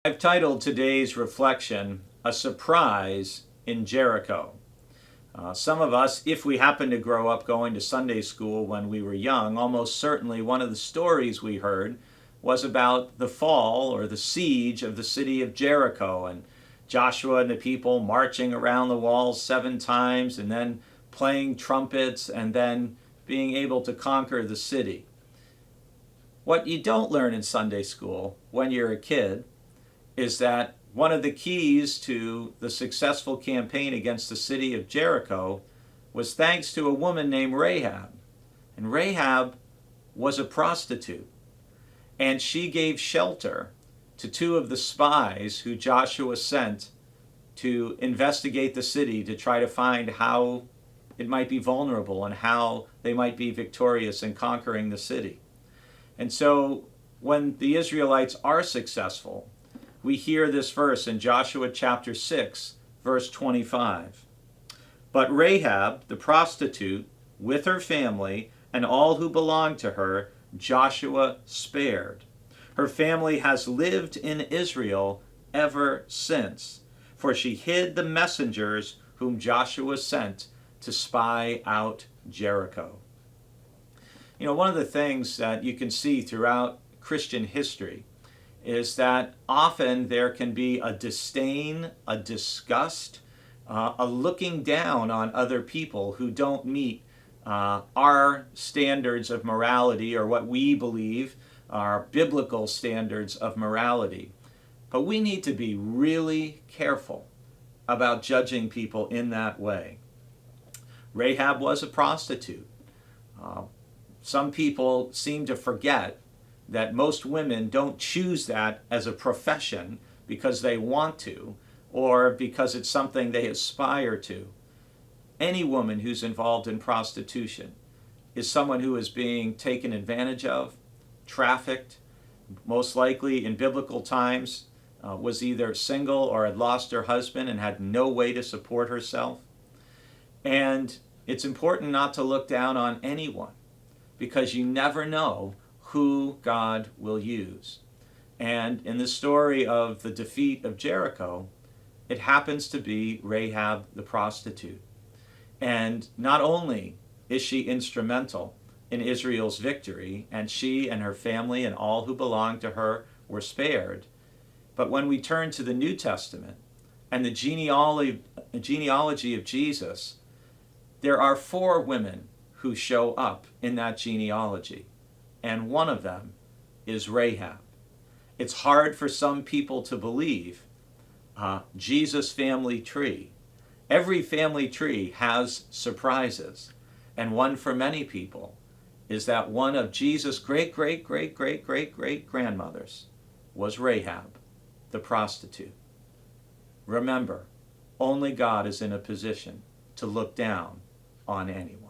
I've titled today's reflection, A Surprise in Jericho. Some of us, if we happened to grow up going to Sunday school when we were young, almost certainly one of the stories we heard was about the fall or the siege of the city of Jericho, and Joshua and the people marching around the walls 7 times and then playing trumpets and then being able to conquer the city. What you don't learn in Sunday school when you're a kid is that one of the keys to the successful campaign against the city of Jericho was thanks to a woman named Rahab. And Rahab was a prostitute. And she gave shelter to 2 of the spies who Joshua sent to investigate the city to try to find how it might be vulnerable and how they might be victorious in conquering the city. And so when the Israelites are successful, we hear this verse in Joshua chapter 6, verse 25. But Rahab, the prostitute, with her family and all who belonged to her, Joshua spared. Her family has lived in Israel ever since, for she hid the messengers whom Joshua sent to spy out Jericho. You know, one of the things that you can see throughout Christian history is that often there can be a disdain, a disgust, a looking down on other people who don't meet our standards of morality or what we believe are biblical standards of morality. But we need to be really careful about judging people in that way. Rahab was a prostitute. Some people seem to forget that most women don't choose that as a profession because they want to or because it's something they aspire to. Any woman who's involved in prostitution is someone who is being taken advantage of, trafficked, most likely in biblical times was either single or had lost her husband and had no way to support herself. And it's important not to look down on anyone because you never know who God will use. And in the story of the defeat of Jericho, it happens to be Rahab the prostitute. And not only is she instrumental in Israel's victory, and she and her family and all who belonged to her were spared, but when we turn to the New Testament and the genealogy of Jesus, there are 4 women who show up in that genealogy. And one of them is Rahab. It's hard for some people to believe Jesus' family tree. Every family tree has surprises. And one for many people is that one of Jesus' great-great-great-great-great-great-grandmothers was Rahab, the prostitute. Remember, only God is in a position to look down on anyone.